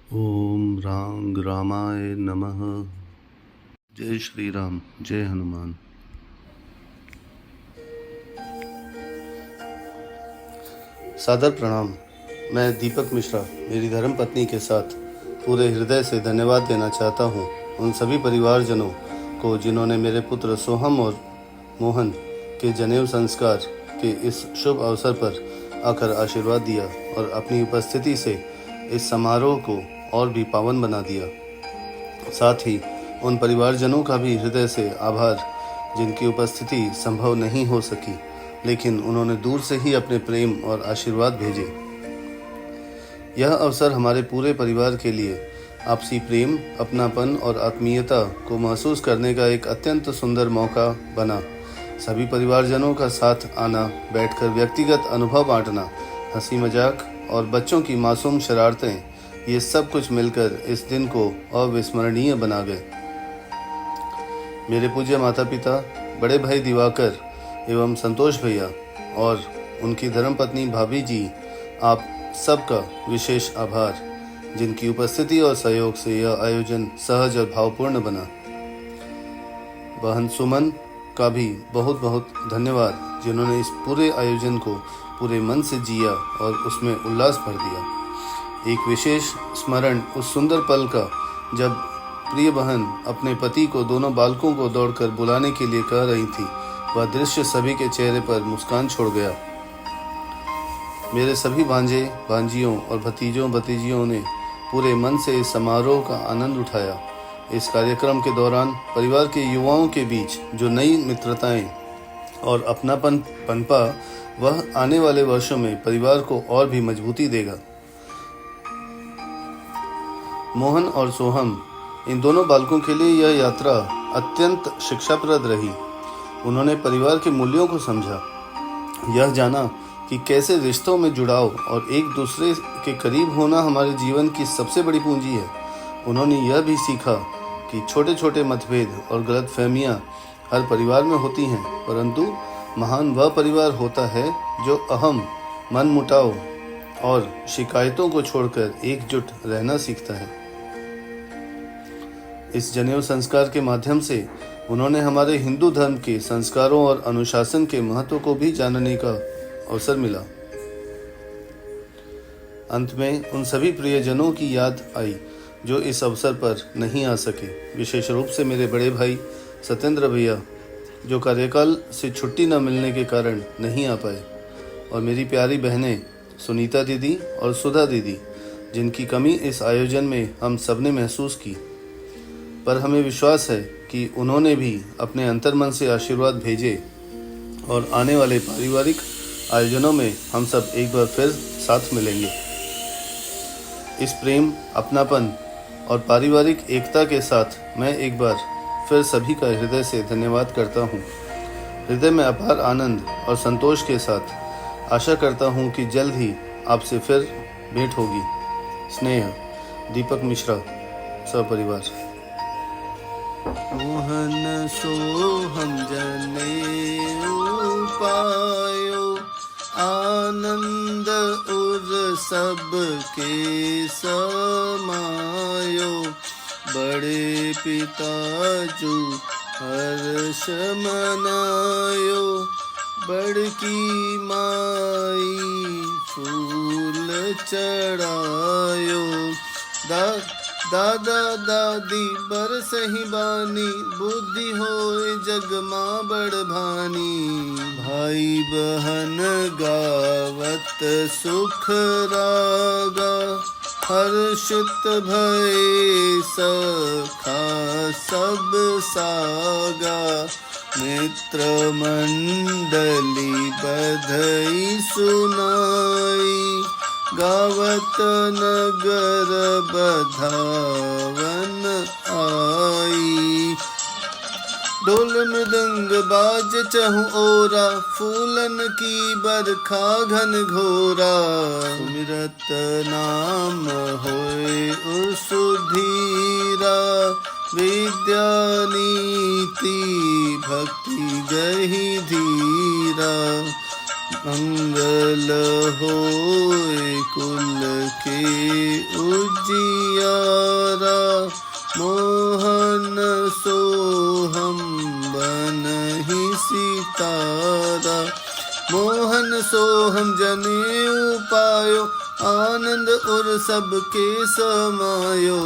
ओम राम रामाय नमः। जय श्री राम, जय हनुमान। सादर प्रणाम। मैं दीपक मिश्रा मेरी धर्मपत्नी के साथ पूरे हृदय से धन्यवाद देना चाहता हूँ उन सभी परिवारजनों को जिन्होंने मेरे पुत्र सोहम और मोहन के जनेऊ संस्कार के इस शुभ अवसर पर आकर आशीर्वाद दिया और अपनी उपस्थिति से इस समारोह को और भी पावन बना दिया। साथ ही उन परिवारजनों का भी हृदय से आभार जिनकी उपस्थिति संभव नहीं हो सकी, लेकिन उन्होंने दूर से ही अपने प्रेम और आशीर्वाद भेजे। यह अवसर हमारे पूरे परिवार के लिए आपसी प्रेम, अपनापन और आत्मीयता को महसूस करने का एक अत्यंत सुंदर मौका बना। सभी परिवारजनों का साथ आना, बैठकर व्यक्तिगत अनुभव बांटना, हंसी मजाक और बच्चों की मासूम शरारतें, ये सब कुछ मिलकर इस दिन को अविस्मरणीय बना गए। मेरे पूज्य माता पिता, बड़े भाई दिवाकर एवं संतोष भैया और उनकी धर्मपत्नी भाभी जी, आप सबका विशेष आभार, जिनकी उपस्थिति और सहयोग से यह आयोजन सहज और भावपूर्ण बना। बहन सुमन का भी बहुत बहुत धन्यवाद, जिन्होंने इस पूरे आयोजन को पूरे मन से जिया और उसमें उल्लास भर दिया। एक विशेष स्मरण उस सुंदर पल का, जब प्रिय बहन अपने पति को दोनों बालकों को दौड़कर बुलाने के लिए कह रही थी। वह दृश्य सभी के चेहरे पर मुस्कान छोड़ गया। मेरे सभी भांजे, भांजियों और भतीजों भतीजियों ने पूरे मन से इस समारोह का आनंद उठाया। इस कार्यक्रम के दौरान परिवार के युवाओं के बीच जो नई मित्रताएं और अपनापन पनपा, वह आने वाले वर्षों में परिवार को और भी मजबूती देगा। मोहन और सोहम, इन दोनों बालकों के लिए यह यात्रा अत्यंत शिक्षाप्रद रही। उन्होंने परिवार के मूल्यों को समझा, यह जाना कि कैसे रिश्तों में जुड़ाव और एक दूसरे के करीब होना हमारे जीवन की सबसे बड़ी पूंजी है। उन्होंने यह भी सीखा कि छोटे छोटे मतभेद और गलतफहमियां हर परिवार में होती हैं, परंतु महान वह परिवार होता है जो अहम, मनमुटाव और शिकायतों को छोड़कर एकजुट रहना सीखता है। इस जनेऊ संस्कार के माध्यम से उन्होंने हमारे हिंदू धर्म के संस्कारों और अनुशासन के महत्व को भी जानने का अवसर मिला। अंत में उन सभी प्रियजनों की याद आई जो इस अवसर पर नहीं आ सके। विशेष रूप से मेरे बड़े भाई सत्येंद्र भैया, जो कार्यकाल से छुट्टी न मिलने के कारण नहीं आ पाए, और मेरी प्यारी बहनें सुनीता दीदी और सुधा दीदी, जिनकी कमी इस आयोजन में हम सबने महसूस की। पर हमें विश्वास है कि उन्होंने भी अपने अंतर्मन से आशीर्वाद भेजे और आने वाले पारिवारिक आयोजनों में हम सब एक बार फिर साथ मिलेंगे। इस प्रेम, अपनापन और पारिवारिक एकता के साथ मैं एक बार फिर सभी का हृदय से धन्यवाद करता हूँ। हृदय में अपार आनंद और संतोष के साथ आशा करता हूँ कि जल्द ही आपसे फिर भेंट होगी। स्नेह, दीपक मिश्रा, सपरिवार। मोहन सोहम जनेऊ पायो, आनंद उर सबके समायो। बड़े पिता जो हर्ष मनायो, बड़की माई फूल चढ़ायो। दादा दादी बरसहि बानी, बुद्धि होए जग माँ बड़ भानी। भाई बहन गावत सुख रागा, हर्षित भये सखा सब सागा। मित्र मंडली बधई सुनाई, गावत नगर बधावन आई। ढोल मृदंग बाज चहु ओरा, फूलन की बरखा घन घोरा। सुमिरत नाम होए सुधीरा, विद्या नीति भक्ति गही धीरा। मंगल होए कुल के उजियारा मोहन सोहम बनहि सितारा मोहन सोहम जनेऊ पायो आनंद उर सबके समायो